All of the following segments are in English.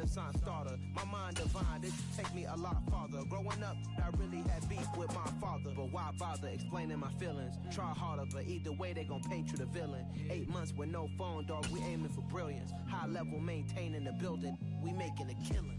Renaissance starter. My mind divine, it should take me a lot farther. Growing up, I really had beef with my father. But why bother explaining my feelings? Try harder, but either way, they gon' paint you the villain. 8 months with no phone, dog, we aiming for brilliance. High level, maintaining the building, we making a killing.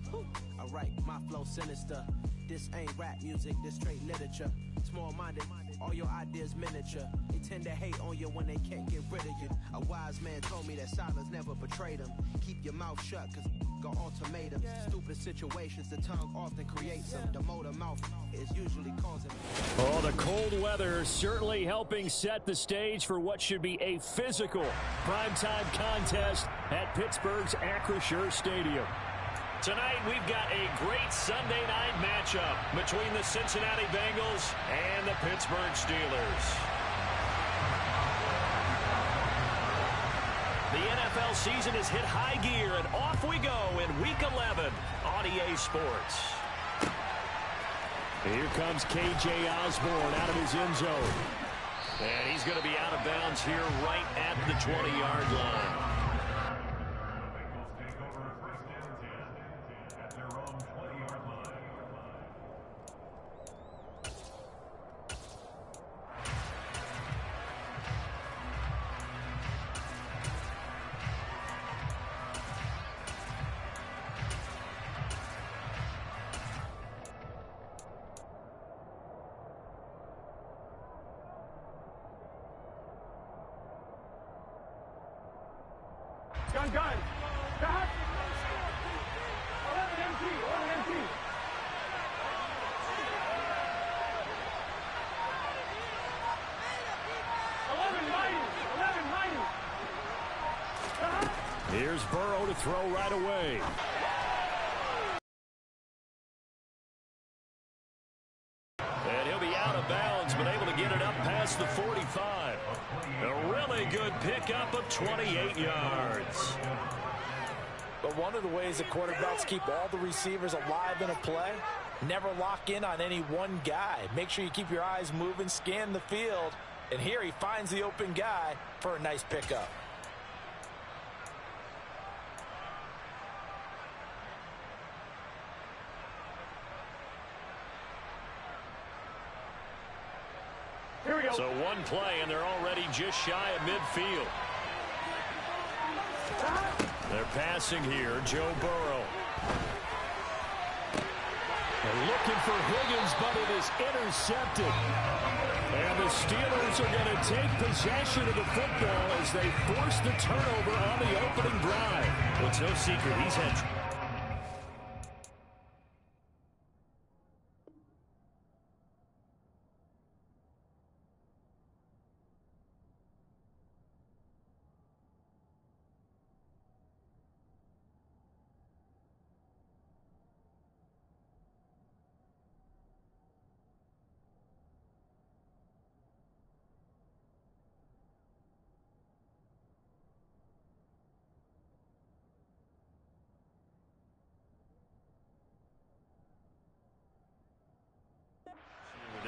Alright, my flow sinister. This ain't rap music, this straight literature. Small-minded, all your ideas miniature. They tend to hate on you when they can't get rid of you. A wise man told me that silence never betrayed him. Keep your mouth shut, cause got ultimatums. Stupid situations, the tongue often creates them. The motor mouth is usually causing. Oh, the cold weather certainly helping set the stage for what should be a physical primetime contest at Pittsburgh's Acrisure Stadium. Tonight, we've got a great Sunday night matchup between the Cincinnati Bengals and the Pittsburgh Steelers. The NFL season has hit high gear, and off we go in Week 11 on EA Sports. Here comes K.J. Osborne out of his end zone. And he's going to be out of bounds here right at the 20-yard line. Gun. Back. 11 empty. 11 minus. Here's Burrow to throw right away. And he'll be out of bounds, but able to get it up past the 45. A really good pickup of 28 yards. But one of the ways that quarterbacks keep all the receivers alive in a play, never lock in on any one guy. Make sure you keep your eyes moving, scan the field. And here he finds the open guy for a nice pickup. Here we go. So one play, and they're already just shy of midfield. They're passing here, Joe Burrow. They're looking for Higgins, but it is intercepted. And the Steelers are going to take possession of the football as they force the turnover on the opening drive. Well, it's no secret he's had...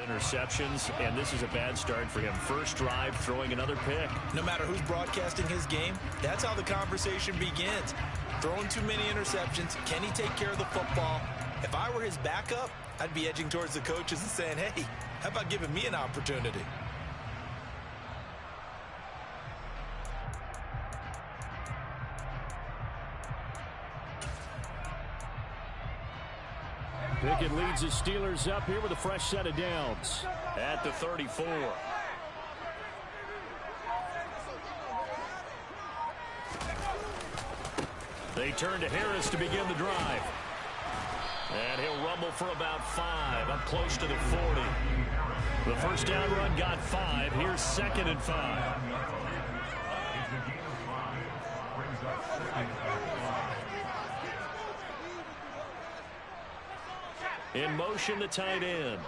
interceptions, and this is a bad start for him. First drive, throwing another pick. No matter who's broadcasting his game, that's how the conversation begins. Throwing too many interceptions, can he take care of the football? If I were his backup, I'd be edging towards the coaches and saying, hey, how about giving me an opportunity? Pickett leads the Steelers up here with a fresh set of downs at the 34. They turn to Harris to begin the drive. And he'll rumble for about 5, up close to the 40. The first down run got 5. Here's 2nd and 5. In motion, the tight end.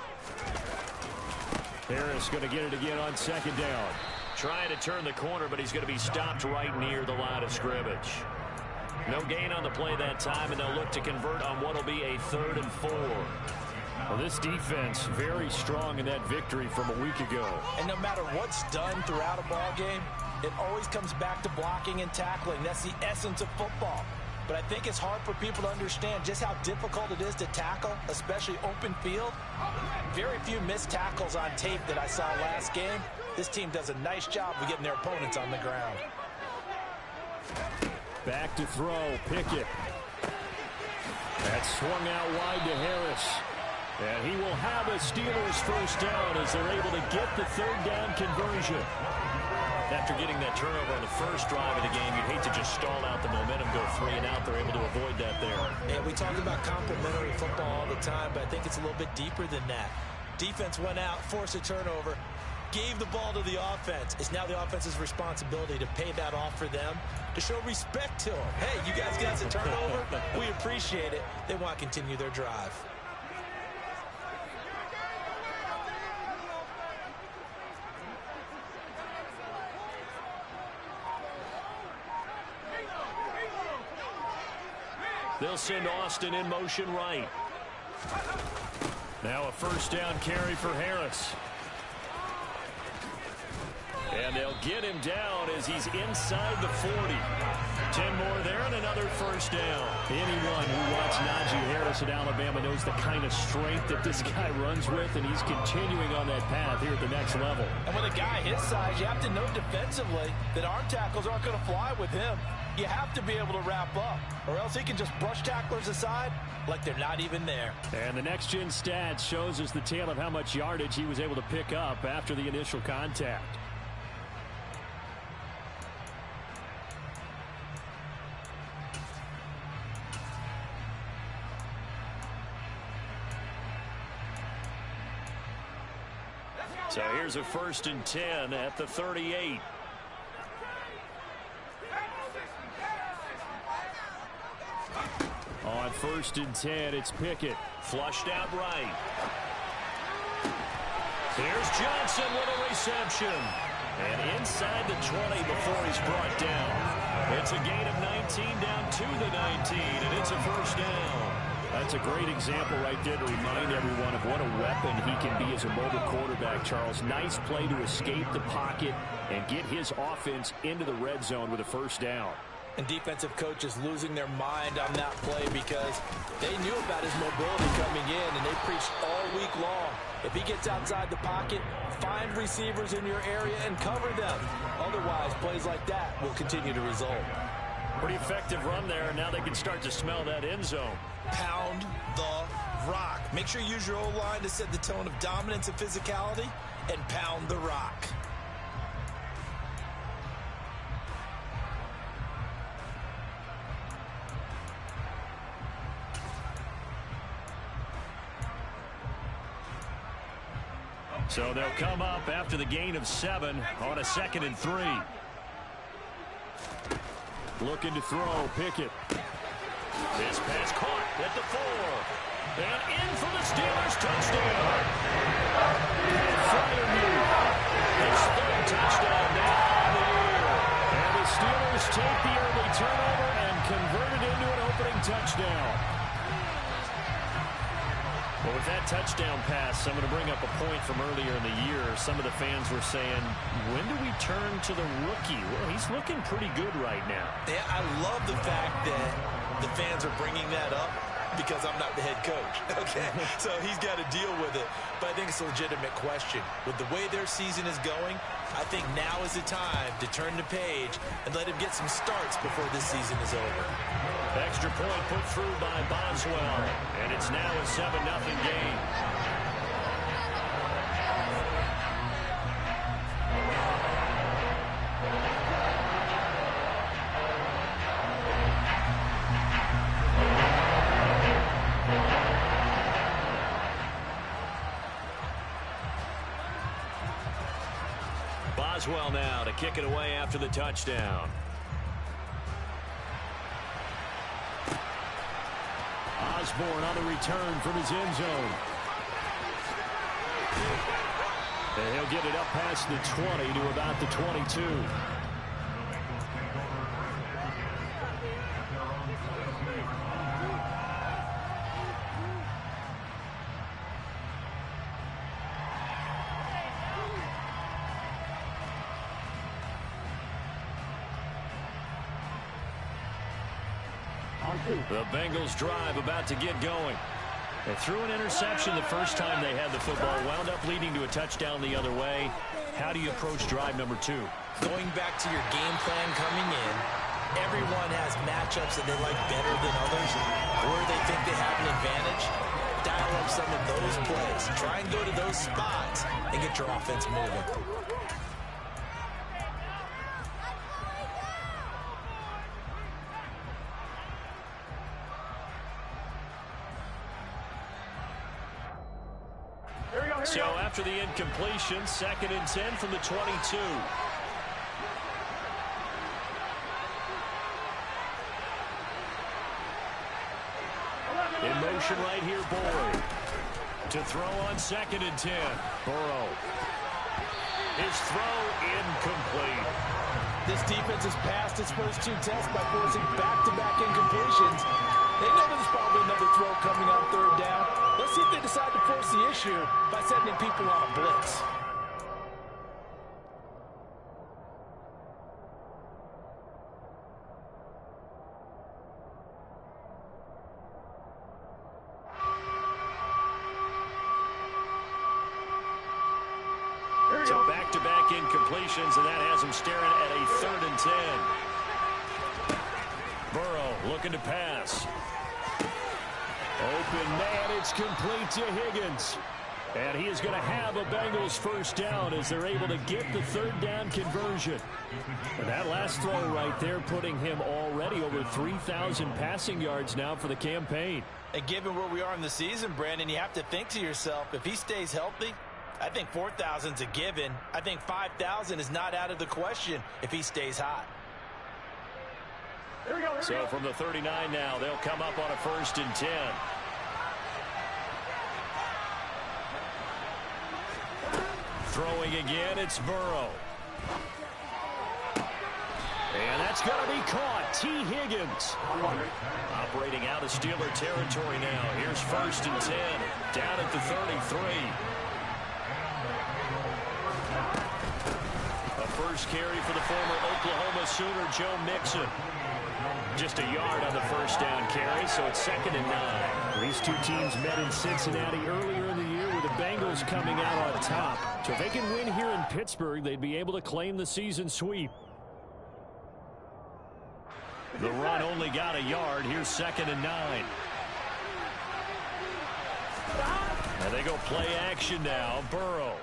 Harris going to get it again on 2nd down. Trying to turn the corner, but he's going to be stopped right near the line of scrimmage. No gain on the play that time, and they'll look to convert on what will be a 3rd and 4. Well, this defense very strong in that victory from a week ago. And no matter what's done throughout a ball game, it always comes back to blocking and tackling. That's the essence of football. but I think it's hard for people to understand just how difficult it is to tackle, especially open field. Very few missed tackles on tape that I saw last game. This team does a nice job of getting their opponents on the ground. Back to throw, Pickett. That's swung out wide to Harris. And he will have a Steelers first down as they're able to get the third down conversion. After getting that turnover on the first drive of the game, you'd hate to just stall out the momentum, go 3 and out. They're able to avoid that there. And we talk about complementary football all the time, but I think it's a little bit deeper than that. Defense went out, forced a turnover, gave the ball to the offense. It's now the offense's responsibility to pay that off for them, to show respect to them. Hey, you guys got a turnover? We appreciate it. They want to continue their drive. They'll send Austin in motion right. Now a first down carry for Harris. And they'll get him down as he's inside the 40. 10 more there and another first down. Anyone who watched Najee Harris at Alabama knows the kind of strength that this guy runs with, and he's continuing on that path here at the next level. And when a guy his size, you have to know defensively that arm tackles aren't going to fly with him. You have to be able to wrap up, or else he can just brush tacklers aside like they're not even there. And the next-gen stats shows us the tale of how much yardage he was able to pick up after the initial contact. So here's a 1st and 10 at the 38. On 1st and 10, it's Pickett. Flushed out right. Here's Johnson with a reception. And inside the 20 before he's brought down. It's a gain of 19 down to the 19, and it's a first down. That's a great example right there to remind everyone of what a weapon he can be as a mobile quarterback, Charles. Nice play to escape the pocket and get his offense into the red zone with a first down. And defensive coaches losing their mind on that play because they knew about his mobility coming in, and they preached all week long. If he gets outside the pocket, find receivers in your area and cover them. Otherwise, plays like that will continue to result. Pretty effective run there, and now they can start to smell that end zone. Pound the rock. Make sure you use your O-line to set the tone of dominance and physicality, and pound the rock. So they'll come up after the gain of 7 on a 2nd and 3. Looking to throw, Pickett. This pass caught at the 4. And in for the Steelers touchdown. His 3rd touchdown now on the year. And the Steelers take the early turnover and convert it into an opening touchdown. Well, with that touchdown pass, I'm going to bring up a point from earlier in the year. Some of the fans were saying, when do we turn to the rookie? Well, he's looking pretty good right now. Yeah, I love the fact that the fans are bringing that up because I'm not the head coach. Okay, so he's got to deal with it. But I think it's a legitimate question. With the way their season is going, I think now is the time to turn the page and let him get some starts before this season is over. Extra point put through by Boswell, and it's now a 7-0 game. Boswell now to kick it away after the touchdown. Osborne on the return from his end zone. And he'll get it up past the 20 to about the 22. The Bengals drive about to get going. They threw an interception the first time they had the football, wound up leading to a touchdown the other way. How do you approach drive number 2? Going back to your game plan coming in, everyone has matchups that they like better than others, or they think they have an advantage. Dial up some of those plays. Try and go to those spots and get your offense moving. So after the incompletion, 2nd and 10 from the 22. In motion right here, Boyd. To throw on 2nd and 10. Burrow. His throw incomplete. This defense has passed its first 2 tests by forcing back-to-back incompletions. They know there's probably another throw coming on 3rd down. Let's see if they decide to force the issue by sending people on a blitz. So back-to-back incompletions, and that has him staring at a 3rd and 10. Burrow looking to pass. Open man, it's complete to Higgins. And he is going to have a Bengals first down as they're able to get the 3rd down conversion. And that last throw right there putting him already over 3,000 passing yards now for the campaign. And given where we are in the season, Brandon, you have to think to yourself, if he stays healthy, I think 4,000 is a given. I think 5,000 is not out of the question if he stays hot. So from the 39 now, they'll come up on a 1st and 10. Throwing again, it's Burrow. And that's going to be caught. T. Higgins. Operating out of Steeler territory now. Here's 1st and 10. Down at the 33. A first carry for the former Oklahoma Sooner, Joe Mixon. Just a yard on the 1st down carry, so it's 2nd and 9. These 2 teams met in Cincinnati earlier in the year with the Bengals coming out on top. So if they can win here in Pittsburgh, they'd be able to claim the season sweep. The run only got a yard. Here's 2nd and 9. And they go play action now. Burrow.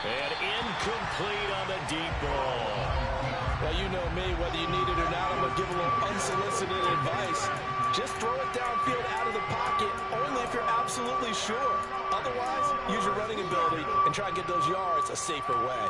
And incomplete on the deep ball. Well, you know me, whether you need it or not, I'm going to give a little unsolicited advice. Just throw it downfield out of the pocket, only if you're absolutely sure. Otherwise, use your running ability and try and get those yards a safer way.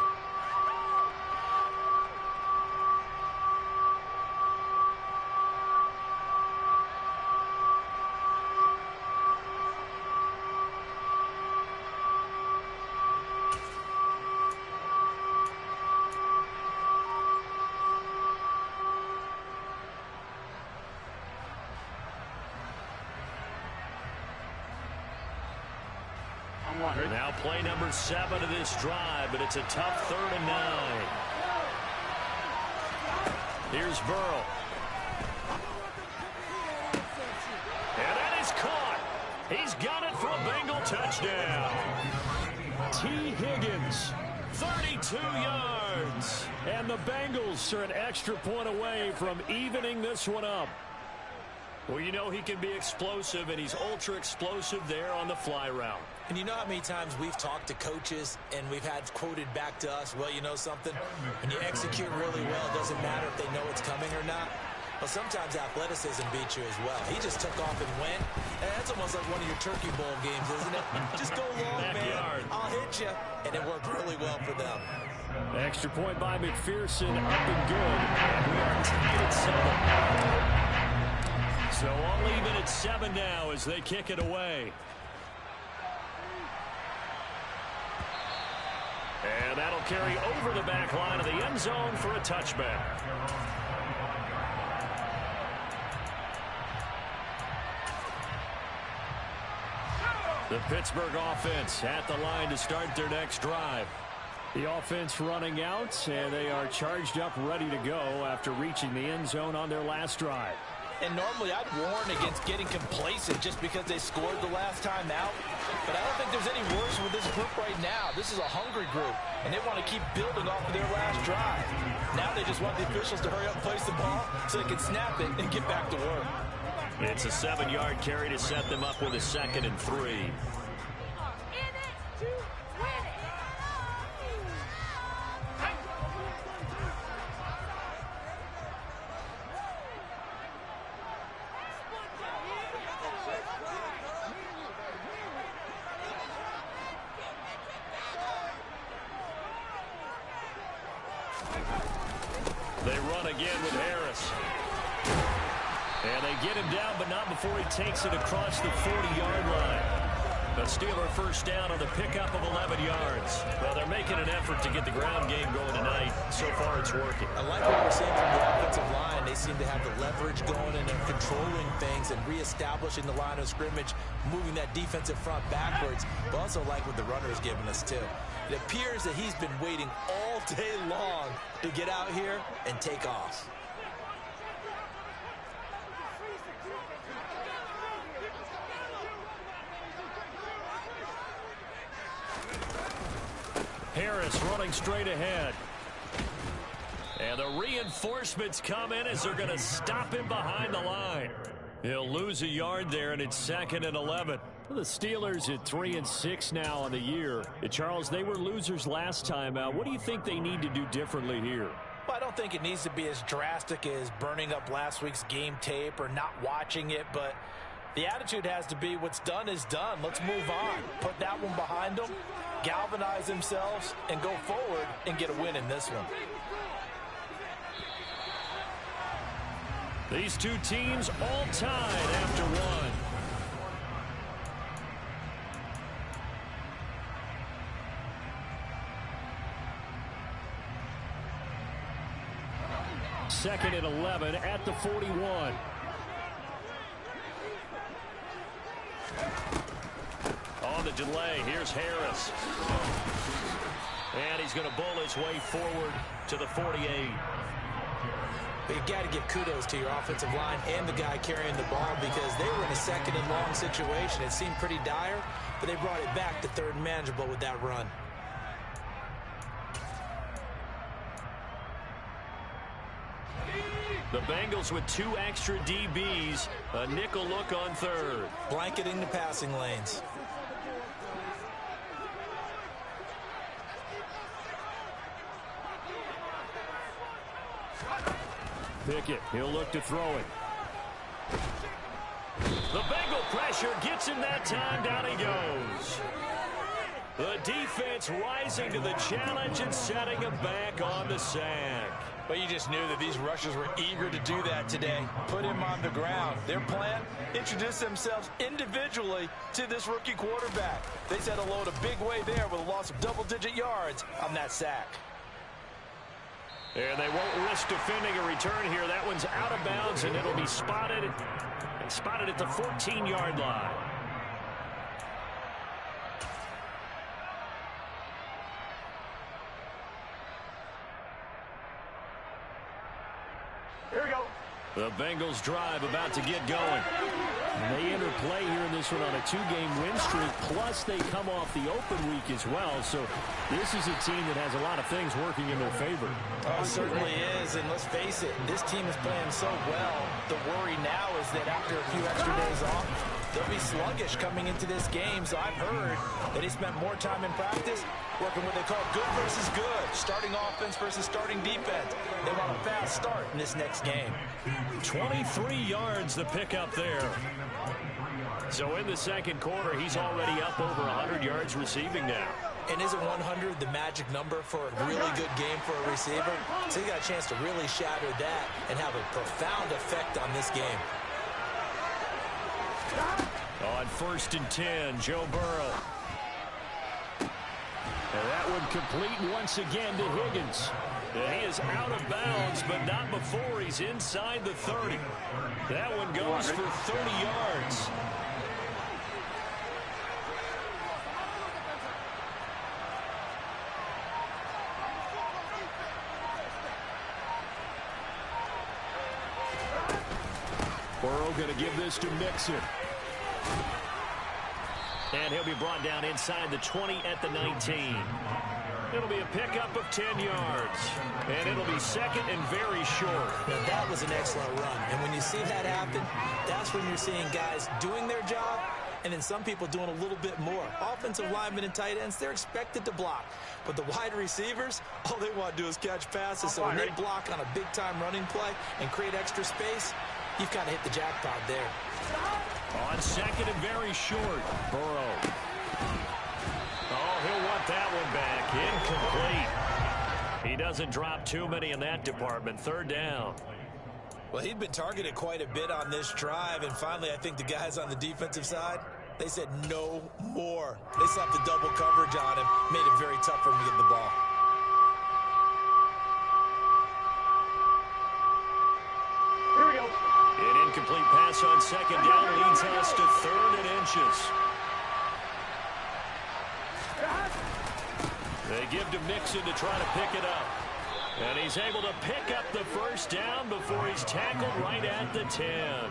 Now play number 7 of this drive, but it's a tough 3rd and 9. Here's Burrow. And that is caught. He's got it for a Bengal touchdown. T. Higgins, 32 yards. And the Bengals are an extra point away from evening this one up. Well, you know he can be explosive, and he's ultra explosive there on the fly route. And you know how many times we've talked to coaches and we've had quoted back to us, well, you know something? When you execute really well, it doesn't matter if they know it's coming or not. But sometimes athleticism beats you as well. He just took off and went. And that's almost like one of your Turkey Bowl games, isn't it? Just go long, man. I'll hit you. And it worked really well for them. Extra point by McPherson, up and good. And we are tied at 7. So all even at 7 now as they kick it away. And that'll carry over the back line of the end zone for a touchback. The Pittsburgh offense at the line to start their next drive. The offense running out, and they are charged up, ready to go after reaching the end zone on their last drive. And normally I'd warn against getting complacent just because they scored the last time out. But I don't think there's any worse with this group right now. This is a hungry group, and they want to keep building off of their last drive. Now they just want the officials to hurry up and place the ball so they can snap it and get back to work. It's a 7-yard carry to set them up with a 2nd and 3. They run again with Harris. And they get him down, but not before he takes it across the 40-yard line. A Steeler first down on the pickup of 11 yards. Well, they're making an effort to get the ground game going tonight. So far, it's working. I like what we're seeing from the offensive line. They seem to have the leverage going, and they're controlling things and reestablishing the line of scrimmage, moving that defensive front backwards. But also like what the runner is giving us, too. It appears that he's been waiting all day long to get out here and take off. Harris running straight ahead. And the reinforcements come in as they're going to stop him behind the line. He'll lose a yard there, and it's 2nd and 11. The Steelers at 3-6 now on the year. Charles, they were losers last time out. What do you think they need to do differently here? Well, I don't think it needs to be as drastic as burning up last week's game tape or not watching it, but the attitude has to be what's done is done. Let's move on. Put that one behind them, galvanize themselves, and go forward and get a win in this one. These two teams all tied after one. Second and 11 at the 41. On the delay, here's Harris. And he's going to bull his way forward to the 48. But you got to give kudos to your offensive line and the guy carrying the ball because they were in a 2nd and long situation. It seemed pretty dire, but they brought it back to 3rd and manageable with that run. The Bengals with 2 extra DBs, a nickel look on 3rd. Blanketing the passing lanes. Pickett, he'll look to throw it. The Bengal pressure gets him that time. Down he goes. The defense rising to the challenge and setting him back on the sack. But you just knew that these rushers were eager to do that today. Put him on the ground. Their plan, introduce themselves individually to this rookie quarterback. They said hello in a big way there with a loss of double-digit yards on that sack. And they won't risk defending a return here. That one's out of bounds, and it'll be spotted at the 14-yard line. Here we go. The Bengals drive about to get going. And they enter play here in this one on a 2-game win streak, plus they come off the open week as well. So this is a team that has a lot of things working in their favor. Oh, it certainly is, and let's face it, this team is playing so well. The worry now is that after a few extra days off, they'll be sluggish coming into this game. So I've heard that he spent more time in practice working what they call good versus good, starting offense versus starting defense. They want a fast start in this next game. 23 yards the pickup there. So in the second quarter, he's already up over 100 yards receiving now. And isn't 100 the magic number for a really good game for a receiver? So he got a chance to really shatter that and have a profound effect on this game. On 1st and 10, Joe Burrow. And that one complete once again to Higgins. And he is out of bounds, but not before he's inside the 30. That one goes for 30 yards. Burrow going to give this to Mixon. And he'll be brought down inside the 20 at the 19. It'll be a pickup of 10 yards. And it'll be second and very short. Now, that was an excellent run. And when you see that happen, that's when you're seeing guys doing their job and then some people doing a little bit more. Offensive linemen and tight ends, they're expected to block. But the wide receivers, all they want to do is catch passes. So when they block on a big-time running play and create extra space, you've got to hit the jackpot there. On second and very short, Burrow. Oh, he'll want that one back. Incomplete. He doesn't drop too many in that department. Third down. Well, he'd been targeted quite a bit on this drive, and finally I think the guys on the defensive side, they said no more. They slapped the double coverage on him, made it very tough for him to get the ball. Here we go. An incomplete pass on second down leads us to third and inches. They give to Mixon to try to pick it up. And he's able to pick up the first down before he's tackled right at the 10.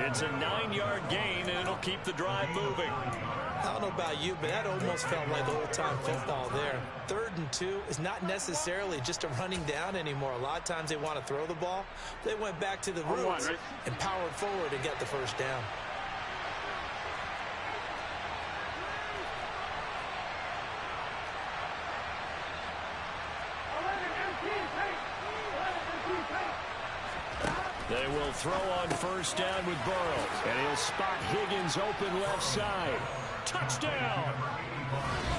It's a 9-yard gain, and it'll keep the drive moving. I don't know about you, but that almost felt like old-time football there. 3rd and 2 is not necessarily just a running down anymore. A lot of times they want to throw the ball. They went back to the roots and powered forward to get the first down. They will throw on first down with Burrow. And he'll spot Higgins open left side. Touchdown!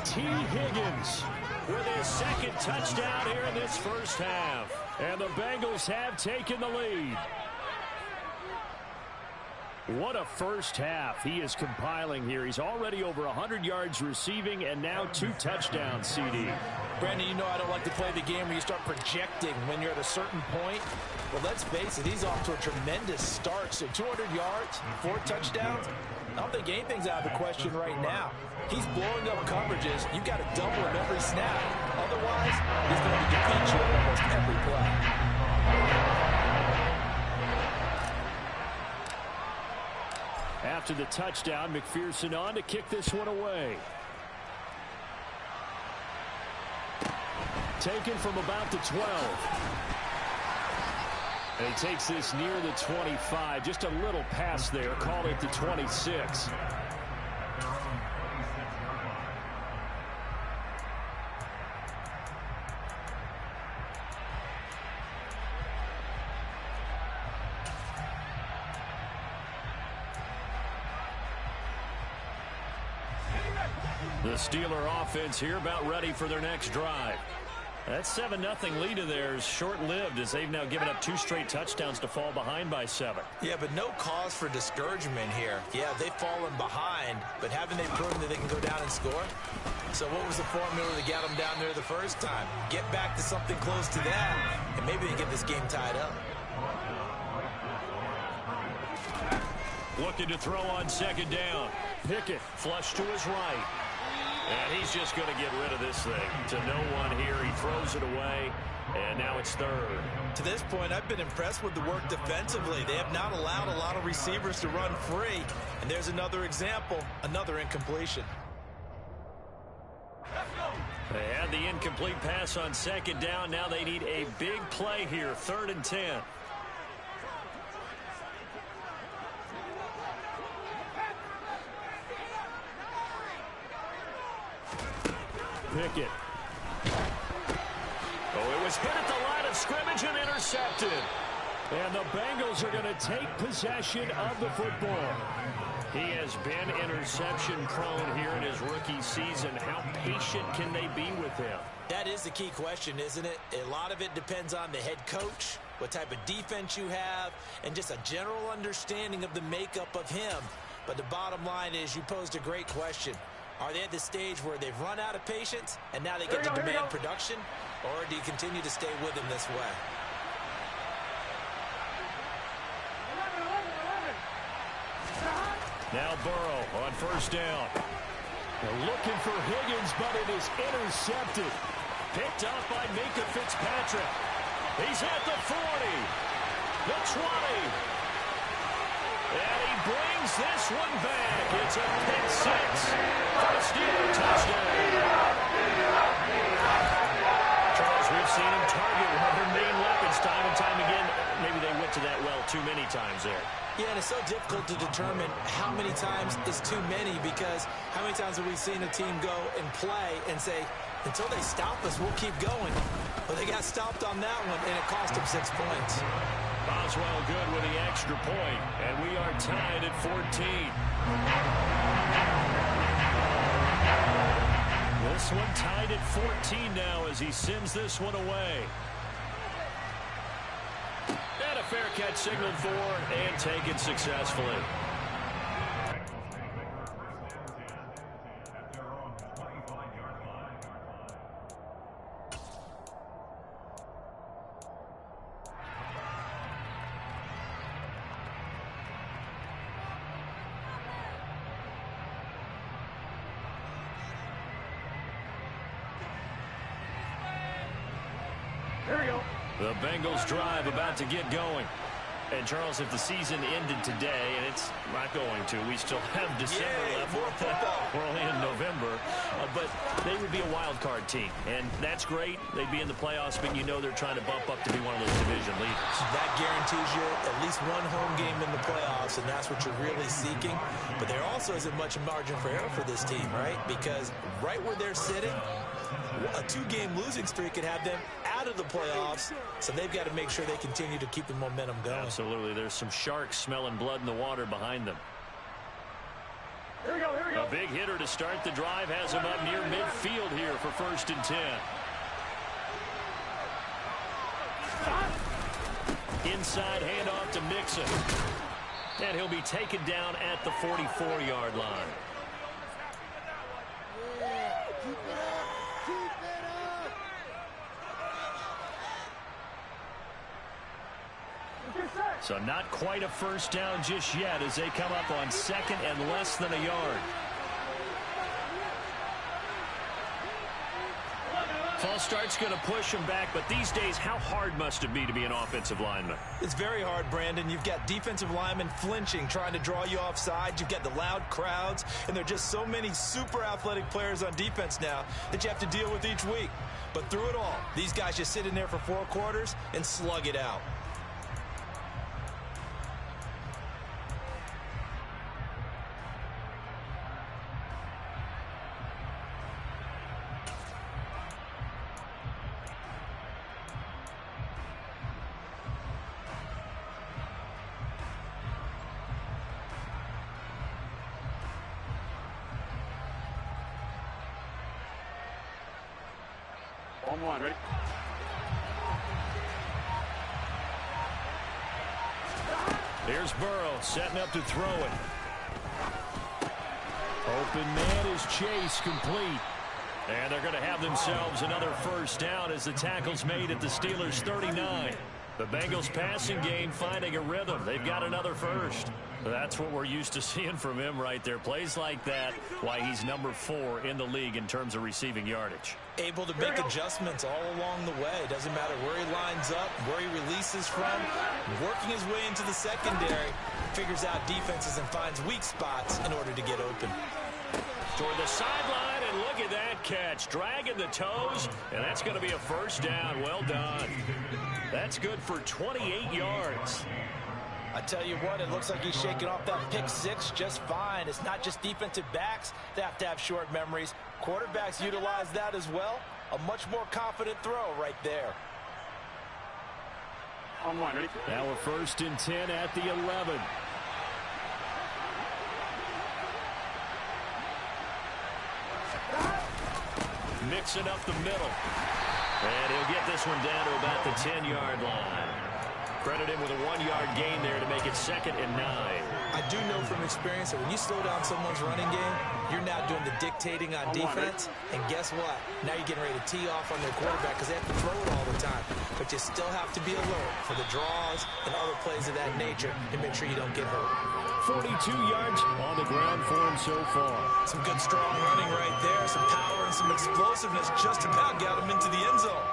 T. Higgins with his second touchdown here in this first half. And the Bengals have taken the lead. What a first half he is compiling here. He's already over 100 yards receiving and now 2 touchdowns, CD. Brandon, you know I don't like to play the game where you start projecting when you're at a certain point. Well, let's face it, he's off to a tremendous start. So 200 yards, 4 touchdowns. I don't think anything's out of the question right now. He's blowing up coverages. You've got to double him every snap. Otherwise, he's going to defeat you on almost every play. After the touchdown, McPherson on to kick this one away. Taken from about the 12. And he takes this near the 25. Just a little pass there. Call it the 26. The Steeler offense here about ready for their next drive. That 7-0 lead of theirs short-lived as they've now given up 2 straight touchdowns to fall behind by 7. Yeah, but no cause for discouragement here. Yeah, they've fallen behind, but haven't they proven that they can go down and score? So what was the formula to get them down there the first time? Get back to something close to that, and maybe they get this game tied up. Looking to throw on second down. Pickett flush to his right. And he's just going to get rid of this thing. To no one here. He throws it away. And now it's third. To this point, I've been impressed with the work defensively. They have not allowed a lot of receivers to run free. And there's another example, another incompletion. They had the incomplete pass on second down. Now they need a big play here. 3rd and 10. Pickett. Oh, it was hit at the line of scrimmage and intercepted. And the Bengals are going to take possession of the football. He has been interception prone here in his rookie season. How patient can they be with him? That is the key question, isn't it? A lot of it depends on the head coach, what type of defense you have, and just a general understanding of the makeup of him. But the bottom line is you posed a great question. Are they at the stage where they've run out of patience and now they get to demand production? Or do you continue to stay with him this way? Now Burrow on first down. They're looking for Higgins, but it is intercepted. Picked up by Minka Fitzpatrick. He's at the 40, the 20, brings this one back. It's a pick six for a Steeler touchdown. Charles, we've seen him target one of their main weapons time and time again. Maybe they went to that well too many times there. Yeah, and it's so difficult to determine how many times is too many, because how many times have we seen a team go and play and say, until they stop us, we'll keep going. But they got stopped on that one, and it cost them 6 points. Boswell good with the extra point, and we are tied at 14. This one tied at 14 now as he sends this one away. And a fair catch signaled for and taken successfully. The Bengals drive about to get going. And, Charles, if the season ended today, and it's not going to, we still have December left. We're only in November. But they would be a wild card team. And that's great. They'd be in the playoffs, but you know they're trying to bump up to be one of those division leaders. That guarantees you at least one home game in the playoffs, and that's what you're really seeking. But there also isn't much margin for error for this team, right? Because right where they're sitting, a 2-game losing streak could have them out of the playoffs, so they've got to make sure they continue to keep the momentum going. Absolutely. There's some sharks smelling blood in the water behind them. Here we go, here we go. A big hitter to start the drive has him up near midfield here for 1st and 10. Inside handoff to Mixon. And he'll be taken down at the 44-yard line. So not quite a first down just yet as they come up on 2nd and less than a yard. False start's going to push him back, but these days, how hard must it be to be an offensive lineman? It's very hard, Brandon. You've got defensive linemen flinching, trying to draw you offside. You've got the loud crowds, and there are just so many super athletic players on defense now that you have to deal with each week. But through it all, these guys just sit in there for 4 quarters and slug it out. On one, ready? Here's Burrow setting up to throw it. Open man is Chase, complete. And they're going to have themselves another first down as the tackle's made at the Steelers' 39. The Bengals passing game finding a rhythm. They've got another first. That's what we're used to seeing from him right there. Plays like that, why he's number 4 in the league in terms of receiving yardage. Able to make adjustments all along the way. Doesn't matter where he lines up, where he releases from. Working his way into the secondary, figures out defenses and finds weak spots in order to get open. Toward the sideline, and look at that catch. Dragging the toes, and that's going to be a first down. Well done. That's good for 28 yards. I tell you what, it looks like he's shaking off that pick 6 just fine. It's not just defensive backs that have to have short memories. Quarterbacks utilize that as well. A much more confident throw right there. On one, ready? Now we're 1st and 10 at the 11. Mixing up the middle. And he'll get this one down to about the 10-yard line. Credit him with a 1-yard gain there to make it 2nd and 9. I do know from experience that when you slow down someone's running game, you're now doing the dictating on defense. And guess what? Now you're getting ready to tee off on their quarterback because they have to throw it all the time. But you still have to be alert for the draws and other plays of that nature to make sure you don't get hurt. 42 yards on the ground for him so far. Some good strong running right there. Some power and some explosiveness just about got him into the end zone.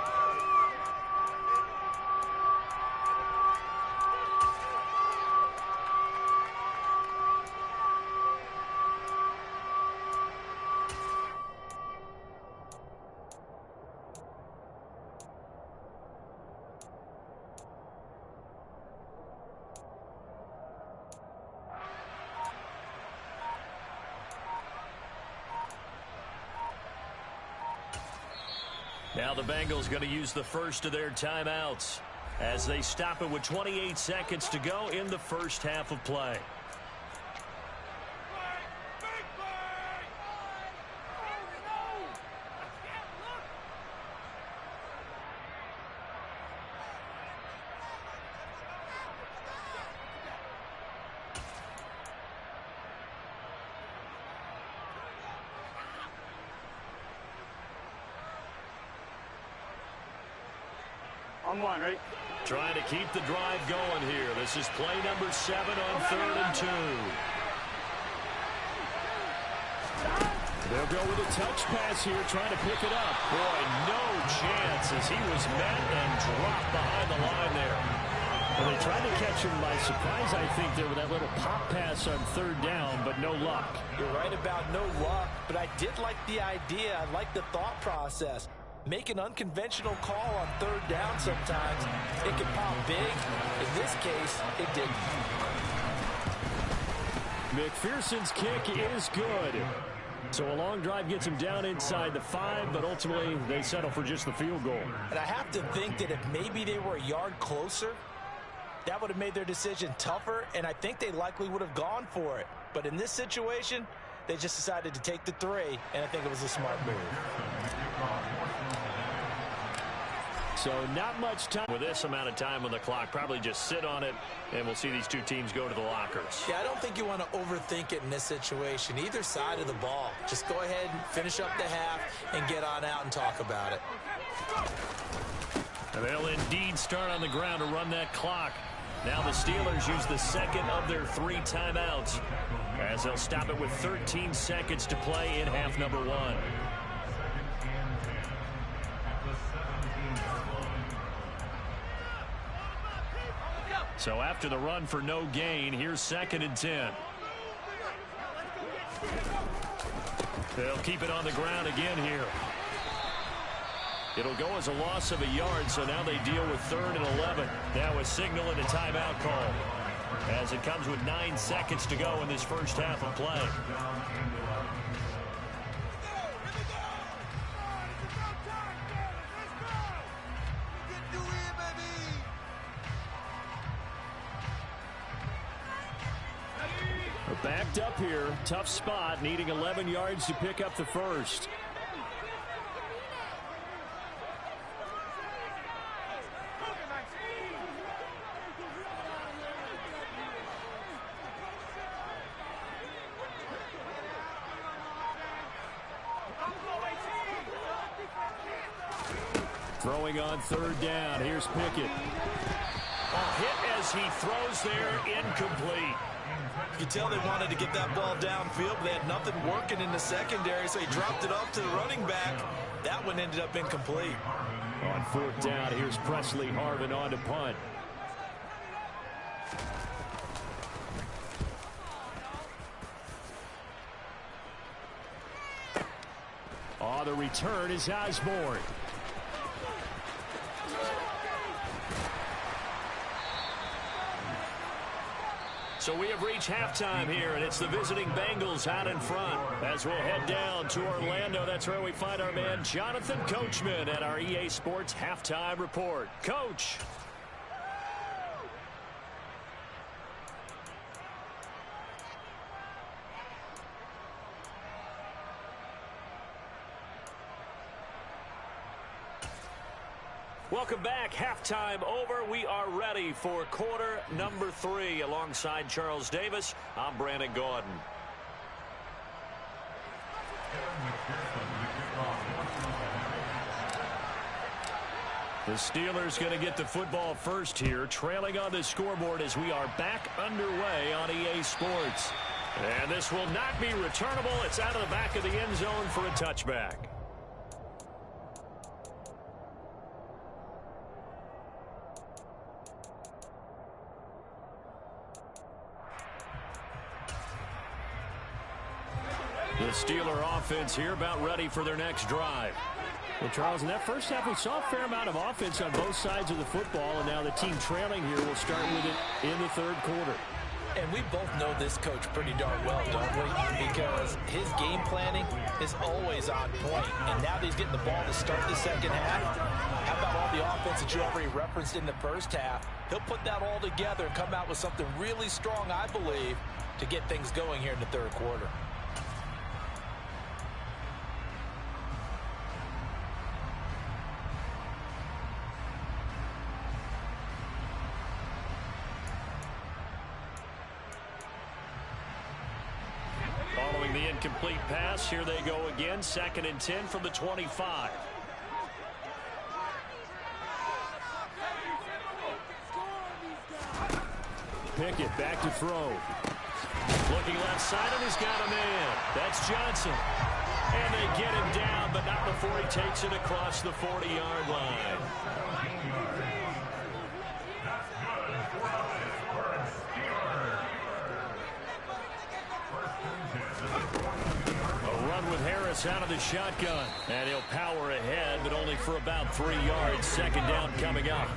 Now the Bengals going to use the first of their timeouts as they stop it with 28 seconds to go in the first half of play. On one, ready? Trying to keep the drive going here. This is play number 7 on 3rd and 2. They'll go with a touch pass here, trying to pick it up. Boy, no chance as he was met and dropped behind the line there. Well, they tried to catch him by surprise, I think, there with that little pop pass on 3rd down, but no luck. You're right about no luck, but I did like the idea. I like the thought process. Make an unconventional call on 3rd down sometimes. It can pop big. In this case, it didn't. McPherson's kick is good. So a long drive gets him down inside the 5, but ultimately they settle for just the field goal. And I have to think that if maybe they were a yard closer, that would have made their decision tougher, and I think they likely would have gone for it. But in this situation, they just decided to take the 3, and I think it was a smart move. So not much time with this amount of time on the clock. Probably just sit on it, and we'll see these two teams go to the lockers. Yeah, I don't think you want to overthink it in this situation. Either side of the ball. Just go ahead and finish up the half and get on out and talk about it. And they'll indeed start on the ground to run that clock. Now the Steelers use the second of their 3 timeouts as they'll stop it with 13 seconds to play in half number 1. So after the run for no gain, here's 2nd and 10. They'll keep it on the ground again here. It'll go as a loss of a yard, so now they deal with 3rd and 11. Now a signal and a timeout call as it comes with 9 seconds to go in this first half of play. We're backed up here. Tough spot, needing 11 yards to pick up the first. Throwing on 3rd down. Here's Pickett. A hit as he throws there, incomplete. You can tell they wanted to get that ball downfield, but they had nothing working in the secondary, so he dropped it off to the running back. That one ended up incomplete. On 4th down, here's Presley Harvin on to punt. Oh, the return is Osborne. So we have reached halftime here, and it's the visiting Bengals out in front. As we'll head down to Orlando, that's where we find our man Jonathan Coachman at our EA Sports Halftime Report. Coach. Welcome back. Halftime over. We are ready for quarter number 3. Alongside Charles Davis, I'm Brandon Gordon. The Steelers going to get the football first here, trailing on the scoreboard as we are back underway on EA Sports. And this will not be returnable. It's out of the back of the end zone for a touchback. The Steeler offense here about ready for their next drive. Well, Charles, in that first half, we saw a fair amount of offense on both sides of the football, and now the team trailing here will start with it in the 3rd quarter. And we both know this coach pretty darn well, don't we? Because his game planning is always on point. And now that he's getting the ball to start the second half, how about all the offense that you already referenced in the first half? He'll put that all together and come out with something really strong, I believe, to get things going here in the third quarter. Following the incomplete pass, here they go again. 2nd and 10 from the 25. Pickett back to throw. Looking left side, and he's got a man. That's Johnson. And they get him down, but not before he takes it across the 40-yard line. A run with Harris out of the shotgun. And he'll power ahead, but only for about 3 yards. 2nd down coming up.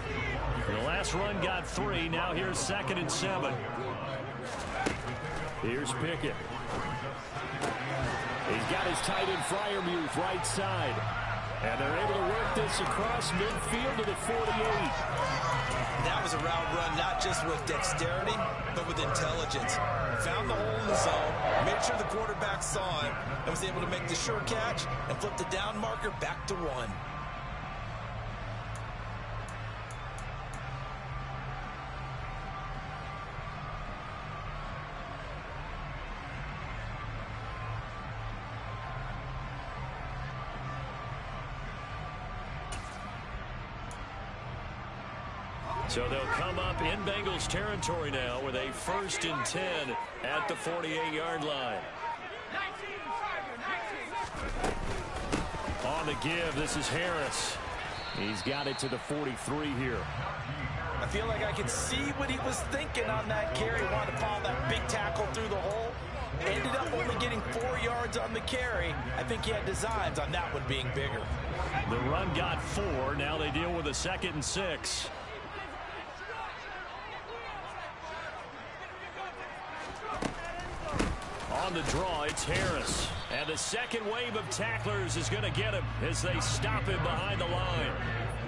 The last run got 3. Now here's 2nd and 7. Here's Pickett. He's got his tight end Freiermuth right side. And they're able to work this across midfield to the 48. That was a route run, not just with dexterity, but with intelligence. Found the hole in the zone, made sure the quarterback saw him, and was able to make the sure catch and flip the down marker back to 1. So they'll come up in Bengals territory now with a 1st and 10 at the 48-yard line. On the give, this is Harris. He's got it to the 43 here. I feel like I can see what he was thinking on that carry. Wanted to follow that big tackle through the hole. Ended up only getting 4 yards on the carry. I think he had designs on that one being bigger. The run got 4. Now they deal with a 2nd and 6. On the draw, it's Harris. And the second wave of tacklers is going to get him as they stop him behind the line.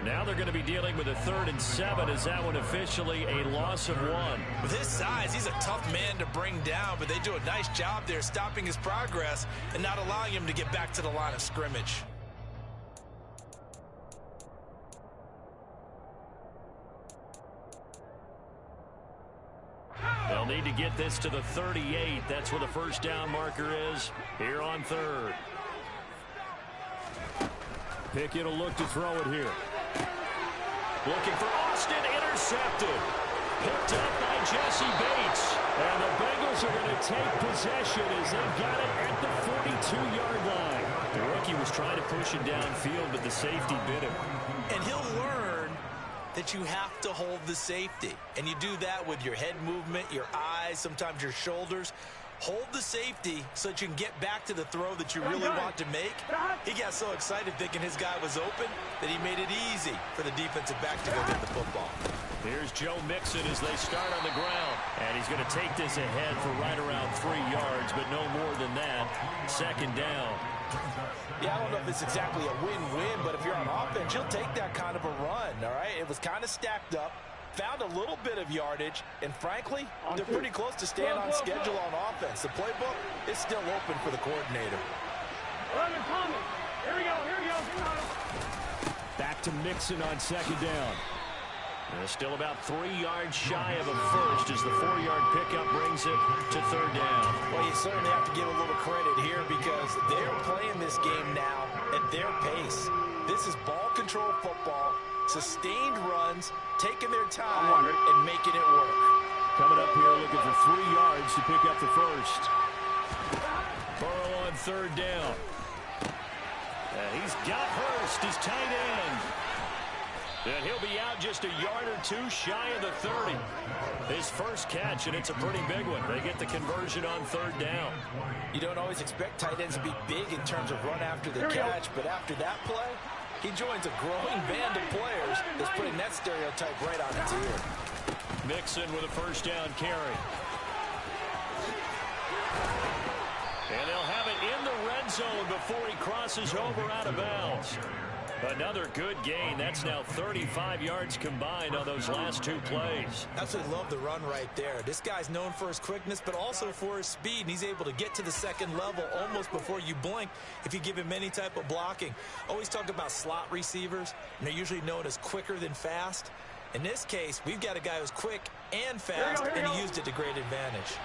Now they're going to be dealing with a 3rd and 7. Is that one officially a loss of 1? With his size, he's a tough man to bring down, but they do a nice job there stopping his progress and not allowing him to get back to the line of scrimmage. They'll need to get this to the 38. That's where the 1st down marker is here on 3rd. Pickett will look to throw it here. Looking for Austin, intercepted. Picked up by Jesse Bates. And the Bengals are going to take possession as they've got it at the 42-yard line. The rookie was trying to push it downfield, but the safety bit him. And he'll learn that you have to hold the safety. And you do that with your head movement, your eyes, sometimes your shoulders. Hold the safety so that you can get back to the throw that you really want to make. He got so excited thinking his guy was open that he made it easy for the defensive back to go get the football. Here's Joe Mixon as they start on the ground. And he's going to take this ahead for right around 3 yards, but no more than that. 2nd down. Yeah, I don't know if it's exactly a win-win, but if you're on offense, you'll take that kind of a run, all right? It was kind of stacked up, found a little bit of yardage, and frankly, they're pretty close to staying on schedule on offense. The playbook is still open for the coordinator. Here we go. Back to Mixon on 2nd down. And still about 3 yards shy of a first as the 4-yard pickup brings it to 3rd down. Well, you certainly have to give a little credit here because they're playing this game now at their pace. This is ball control football, sustained runs, taking their time and making it work. Coming up here looking for 3 yards to pick up the first. Burrow on 3rd down. He's got Hurst, his tight end. And he'll be out just a yard or 2 shy of the 30. His first catch, and it's a pretty big one. They get the conversion on 3rd down. You don't always expect tight ends to be big in terms of run after the catch, but after that play, he joins a growing band of players that's putting that stereotype right on its ear. Mixon with a 1st down carry. And they'll have it in the red zone before he crosses over out of bounds. Another good gain. That's now 35 yards combined on those last two plays. Absolutely love the run right there. This guy's known for his quickness, but also for his speed. And he's able to get to the second level almost before you blink if you give him any type of blocking. Always talk about slot receivers, and they're usually known as quicker than fast. In this case, we've got a guy who's quick and fast, and he used it to great advantage.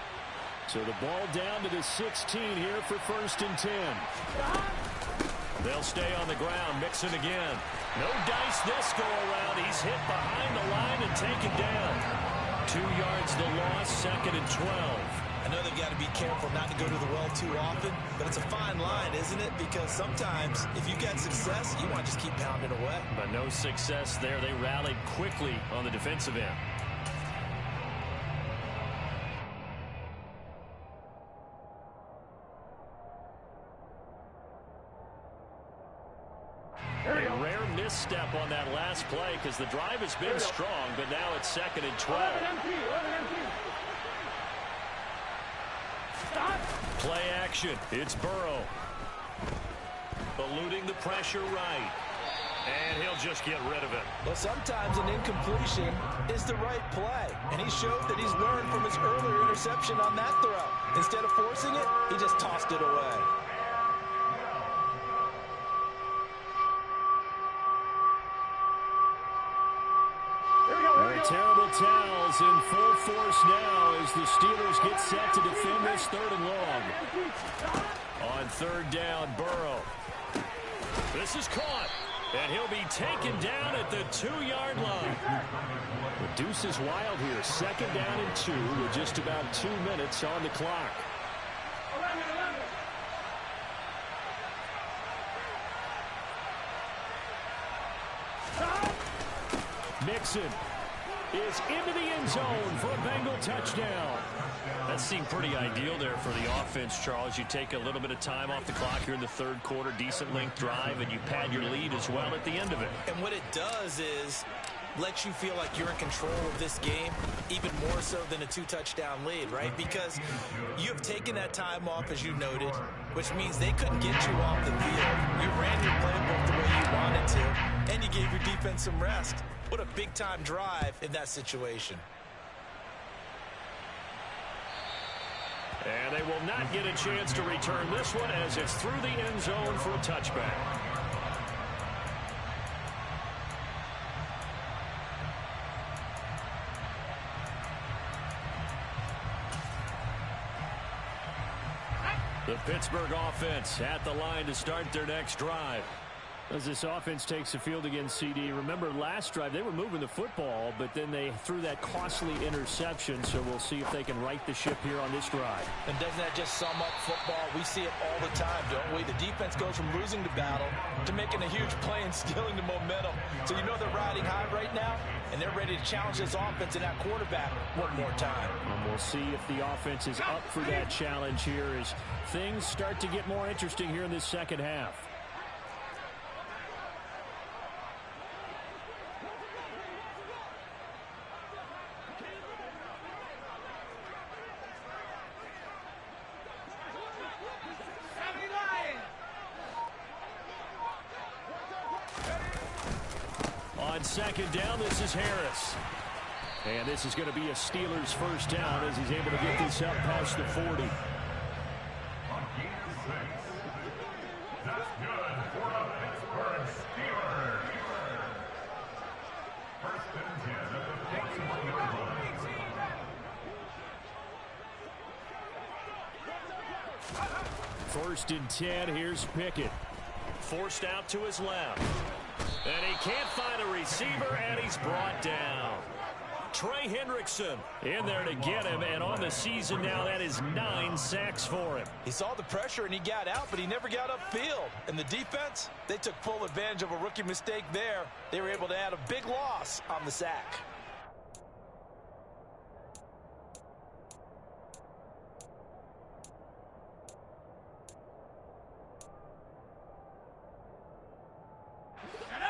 So the ball down to the 16 here for 1st and 10. They'll stay on the ground. Mixon again. No dice this go around. He's hit behind the line and taken down. 2 yards the loss, 2nd and 12. I know they've got to be careful not to go to the well too often, but it's a fine line, isn't it? Because sometimes if you got success, you want to just keep pounding away. But no success there. They rallied quickly on the defensive end. A rare misstep on that last play because the drive has been strong, but now it's 2nd and 12. Play action. It's Burrow. Eluding the pressure right. And he'll just get rid of it. Well, sometimes an incompletion is the right play. And he showed that he's learned from his earlier interception on that throw. Instead of forcing it, he just tossed it away. Terrible towels in full force now as the Steelers get set to defend this 3rd and long. On 3rd down, Burrow. This is caught, and he'll be taken down at the 2-yard line. The deuce is wild here. 2nd down and 2 with just about 2 minutes on the clock. Mixon is into the end zone for a Bengal touchdown. That seemed pretty ideal there for the offense, Charles. You take a little bit of time off the clock here in the 3rd quarter, decent length drive, and you pad your lead as well at the end of it. And what it does is lets you feel like you're in control of this game, even more so than a 2-touchdown lead, right? Because you have taken that time off, as you noted, which means they couldn't get you off the field. You ran your playbook the way you wanted to, and you gave your defense some rest. What a big-time drive in that situation. And they will not get a chance to return this one as it's through the end zone for a touchback. The Pittsburgh offense at the line to start their next drive. As this offense takes the field against CD, remember last drive they were moving the football, but then they threw that costly interception, so we'll see if they can right the ship here on this drive. And doesn't that just sum up football? We see it all the time, don't we? The defense goes from losing the battle to making a huge play and stealing the momentum. So you know they're riding high right now, and they're ready to challenge this offense and that quarterback one more time. And we'll see if the offense is up for that challenge here as things start to get more interesting here in this second half. On 2nd down, this is Harris. And this is going to be a Steelers 1st down as he's able to get this up past the 40. That's good for the Pittsburgh Steelers. 1st and 10 at the 40-yard line. 1st and 10, here's Pickett. Forced out to his left. And he can't find a receiver, and he's brought down. Trey Hendrickson in there to get him, and on the season now, that is 9 sacks for him. He saw the pressure, and he got out, but he never got upfield. And the defense, they took full advantage of a rookie mistake there. They were able to add a big loss on the sack.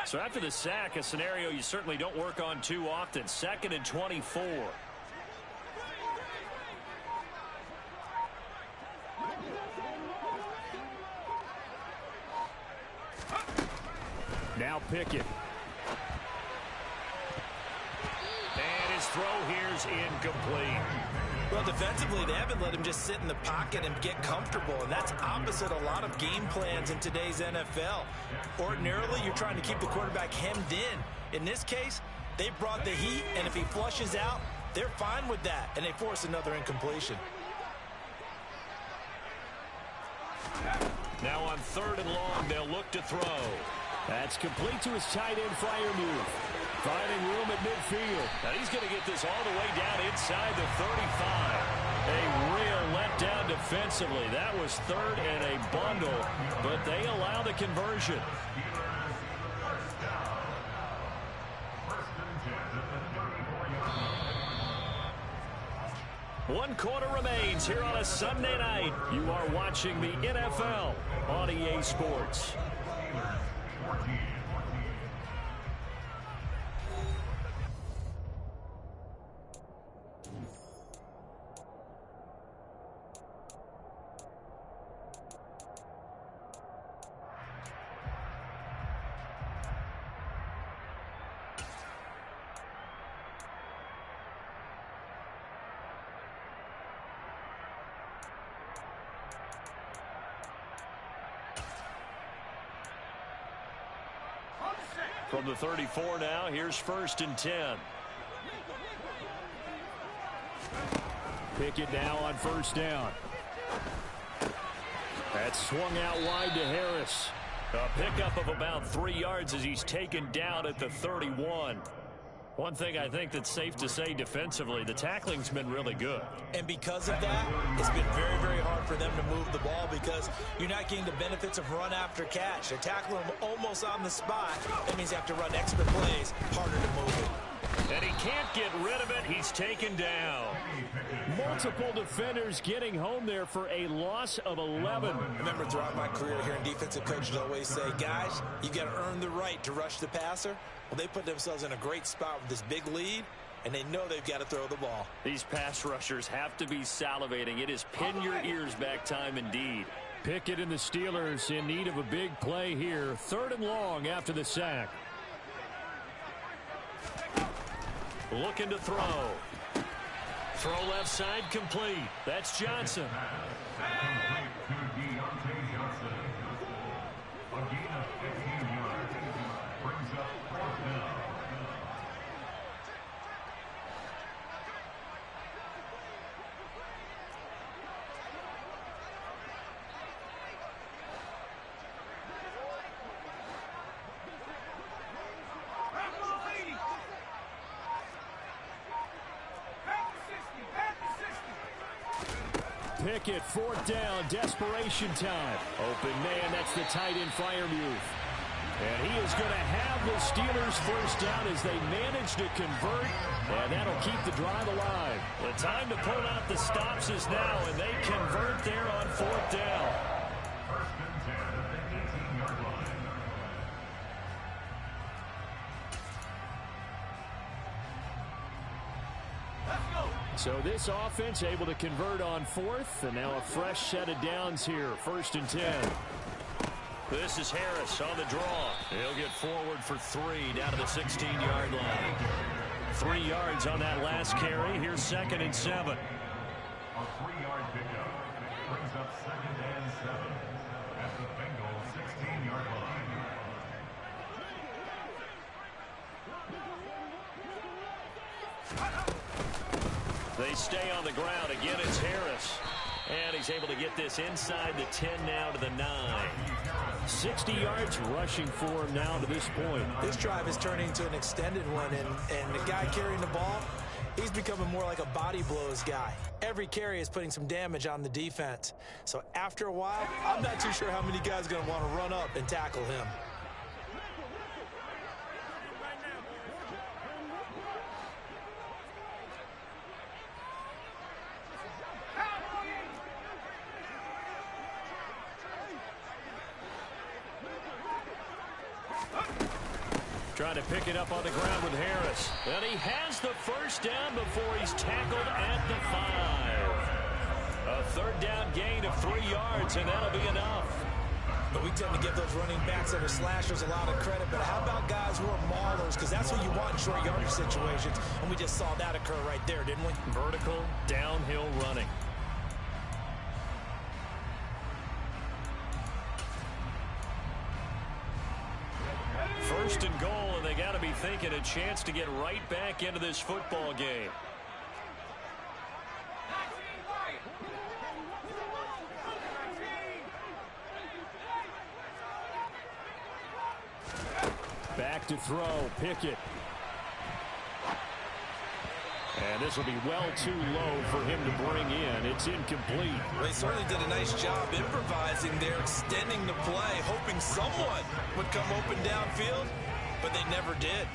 So after the sack, a scenario you certainly don't work on too often. 2nd and 24. Now Pickett. And his throw here's incomplete. Well, defensively, they haven't let him just sit in the pocket and get comfortable, and that's opposite a lot of game plans in today's NFL. Ordinarily, you're trying to keep the quarterback hemmed in. In this case, they brought the heat, and if he flushes out, they're fine with that, and they force another incompletion. Now on 3rd and long, they'll look to throw. That's complete to his tight end Freiermuth. Finding room at midfield. Now he's going to get this all the way down inside the 35. A real letdown defensively. That was 3rd and a bundle, but they allow the conversion. One quarter remains here on a Sunday night. You are watching the NFL on EA Sports. From the 34 now, here's 1st and 10. Pickett now on 1st down. That's swung out wide to Harris. A pickup of about 3 yards as he's taken down at the 31. One thing I think that's safe to say defensively, the tackling's been really good. And because of that, it's been very, very hard for them to move the ball because you're not getting the benefits of run after catch. They're tackling him almost on the spot. That means you have to run extra plays, harder to move it. And he can't get rid of it. He's taken down. Multiple defenders getting home there for a loss of 11. I remember throughout my career hearing defensive coaches always say, guys, you got to earn the right to rush the passer. Well, they put themselves in a great spot with this big lead, and they know they've got to throw the ball. These pass rushers have to be salivating. It is pin your ears back time indeed. Pickett and the Steelers in need of a big play here. 3rd and long after the sack. Looking to throw. Throw left side complete. That's Johnson. Pickett, 4th down, desperation time. Open man, that's the tight end Freiermuth. And he is going to have the Steelers 1st down as they manage to convert, and that'll keep the drive alive. The time to pull out the stops is now, and they convert there on 4th down. So this offense able to convert on 4th, and now a fresh set of downs here. 1st and 10. This is Harris on the draw. He'll get forward for 3 down to the 16-yard line. 3 yards on that last carry. Here's 2nd and 7. A 3-yard pickup brings up 2nd and 7 at the Bengals 16-yard line. They stay on the ground. Again, it's Harris. And he's able to get this inside the 10 now to the 9. 60 yards rushing for him now to this point. This drive is turning into an extended one, and the guy carrying the ball, he's becoming more like a body blows guy. Every carry is putting some damage on the defense. So after a while, I'm not too sure how many guys are going to want to run up and tackle him. Trying to pick it up on the ground with Harris. And he has the 1st down before he's tackled at the 5. A 3rd down gain of 3 yards, and that'll be enough. But we tend to give those running backs that are slashers a lot of credit. But how about guys who are maulers? Because that's what you want in short yardage situations. And we just saw that occur right there, didn't we? Vertical, downhill running. First and goal, and they got to be thinking a chance to get right back into this football game. Back to throw, Pickett. And this will be well too low for him to bring in. It's incomplete. They certainly did a nice job improvising there, extending the play, hoping someone would come open downfield, but they never did.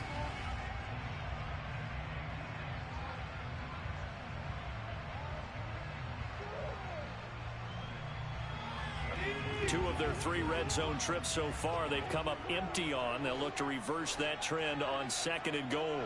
Two of their 3 red zone trips so far, they've come up empty on. They'll look to reverse that trend on 2nd and goal.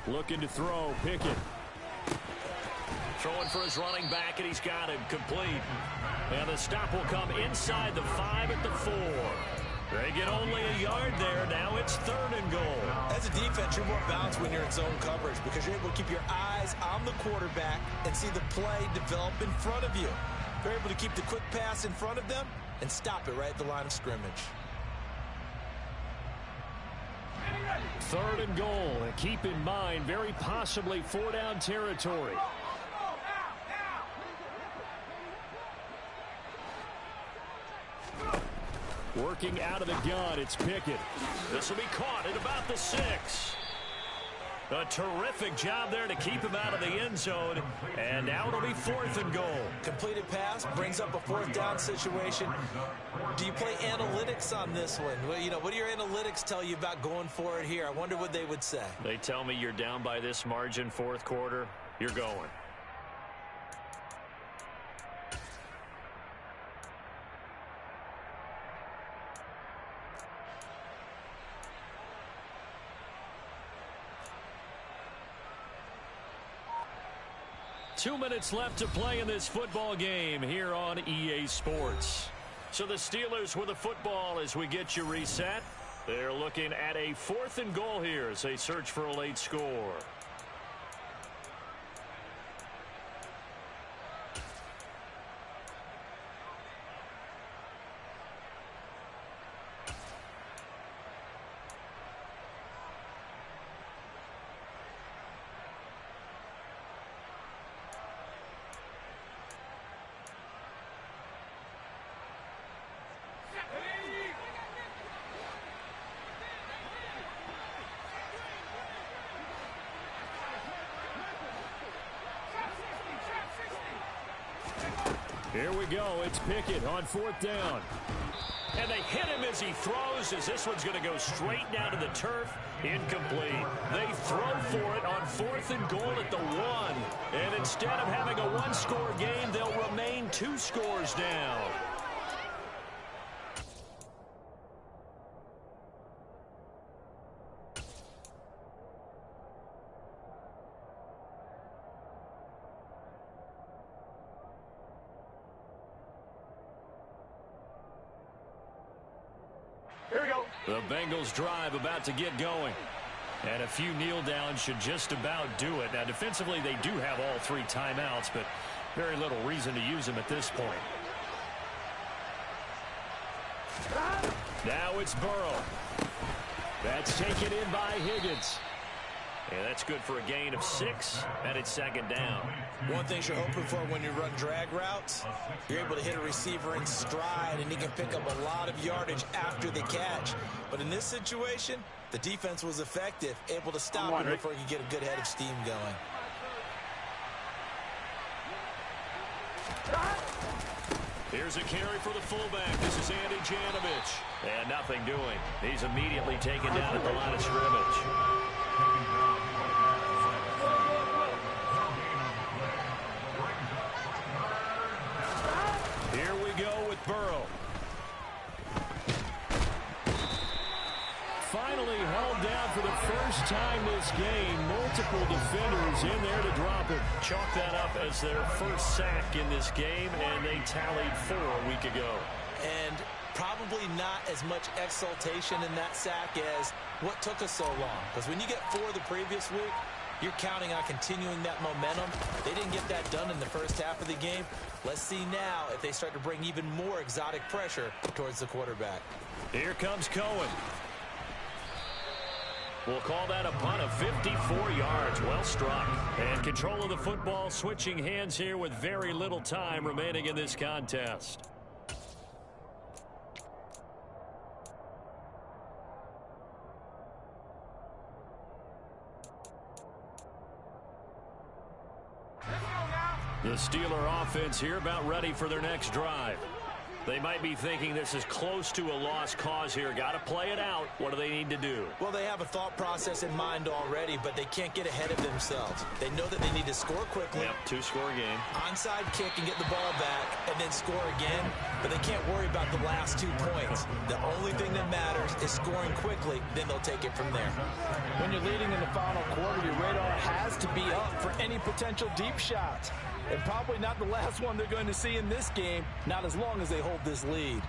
Looking to throw, Pickett. Throwing for his running back, and he's got him complete. And the stop will come inside the 5 at the 4. They get only a yard there. Now it's 3rd and goal. As a defense, you're more balanced when you're in zone coverage because you're able to keep your eyes on the quarterback and see the play develop in front of you. You're able to keep the quick pass in front of them and stop it right at the line of scrimmage. 3rd and goal. And keep in mind, very possibly 4-down territory. Working out of the gun, it's Pickett. This will be caught at about the 6. A terrific job there to keep him out of the end zone. And now it'll be 4th and goal. Completed pass brings up a 4th down situation. Do you play analytics on this one? Well, you know, what do your analytics tell you about going for it here? I wonder what they would say. They tell me you're down by this margin 4th quarter, you're going. Two minutes left to play in this football game here on EA Sports. So the Steelers with the football as we get you reset. They're looking at a 4th and goal here as they search for a late score. Here we go. It's Pickett on 4th down. And they hit him as he throws, as this one's going to go straight down to the turf. Incomplete. They throw for it on 4th and goal at the 1. And instead of having a 1-score game, they'll remain 2 scores down. Here we go. The Bengals drive about to get going. And a few kneel downs should just about do it. Now, defensively, they do have all 3 timeouts, but very little reason to use them at this point. Now it's Burrow. That's taken in by Higgins. And that's good for a gain of 6, and it's 2nd down. One thing you're hoping for when you run drag routes, you're able to hit a receiver in stride, and he can pick up a lot of yardage after the catch. But in this situation, the defense was effective, able to stop him before he could get a good head of steam going. Here's a carry for the fullback. This is Andy Janovich. And nothing doing. He's immediately taken down at the line of scrimmage. Here we go with Burrow. down for the first time this game. Multiple defenders in there to drop him. Chalk that up as their first sack in this game, and they tallied 4 a week ago. And probably not as much exultation in that sack as what took us so long. Because when you get 4 the previous week, you're counting on continuing that momentum. They didn't get that done in the first half of the game. Let's see now if they start to bring even more exotic pressure towards the quarterback. Here comes Cohen. We'll call that a punt of 54 yards. Well struck. And control of the football switching hands here with very little time remaining in this contest. The Steeler offense here about ready for their next drive. They might be thinking this is close to a lost cause here. Got to play it out. What do they need to do? Well, they have a thought process in mind already, but they can't get ahead of themselves. They know that they need to score quickly. Yep, 2-score game. Onside kick and get the ball back and then score again, but they can't worry about the last 2 points. The only thing that matters is scoring quickly, then they'll take it from there. When you're leading in the final quarter, your radar has to be up for any potential deep shots. And probably not the last one they're going to see in this game, not as long as they hold this lead.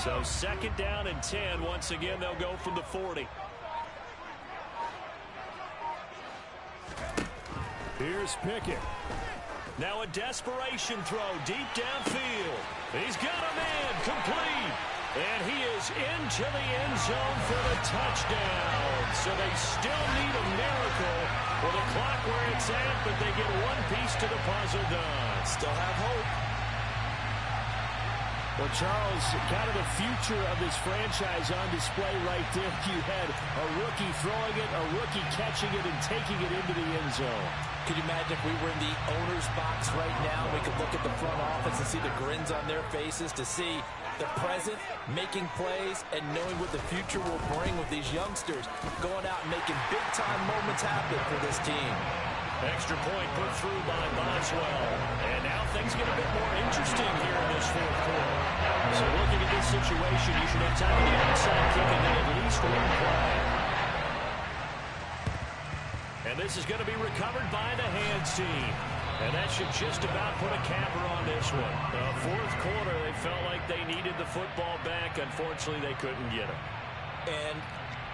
So 2nd down and 10. Once again, they'll go from the 40. Here's Pickett. Now a desperation throw deep downfield. He's got a man complete. And he is into the end zone for the touchdown. So they still need a miracle with the clock where it's at, but they get one piece to the puzzle done. Still have hope. Well, Charles, kind of the future of this franchise on display right there. You had a rookie throwing it, a rookie catching it, and taking it into the end zone. Could you imagine if we were in the owner's box right now? We could look at the front office and see the grins on their faces, to see the present, making plays, and knowing what the future will bring with these youngsters going out and making big-time moments happen for this team. Extra point put through by Boswell. And now things get a bit more interesting here in this 4th quarter. So looking at this situation, you should have time to get outside kick and then at least one play. And this is going to be recovered by the hands team. And that should just about put a capper on this one. 4th quarter, they felt like they needed the football back. Unfortunately, they couldn't get it. And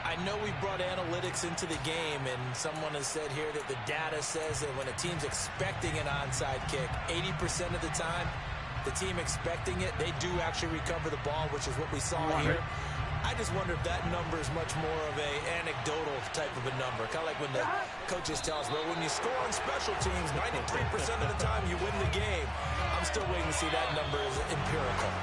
I know we brought analytics into the game, and someone has said here that the data says that when a team's expecting an onside kick, 80% of the time, the team expecting it, they do actually recover the ball, which is what we saw here. I just wonder if that number is much more of a anecdotal type of a number. Kind of like when the coaches tell us, well, when you score on special teams, 93% of the time you win the game. I'm still waiting to see that number as empirical.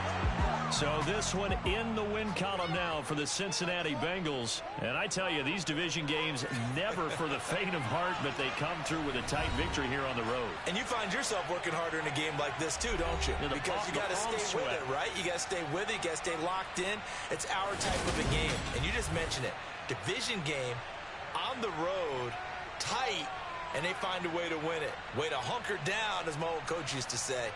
So this one in the win column now for the Cincinnati Bengals. And I tell you, these division games never for the faint of heart, but they come through with a tight victory here on the road. And you find yourself working harder in a game like this too, don't you? Because you got to stay with it, right? You got to stay with it. You got to stay locked in. It's our type of a game. And you just mentioned it. Division game on the road, tight, and they find a way to win it. Way to hunker down, as my old coach used to say.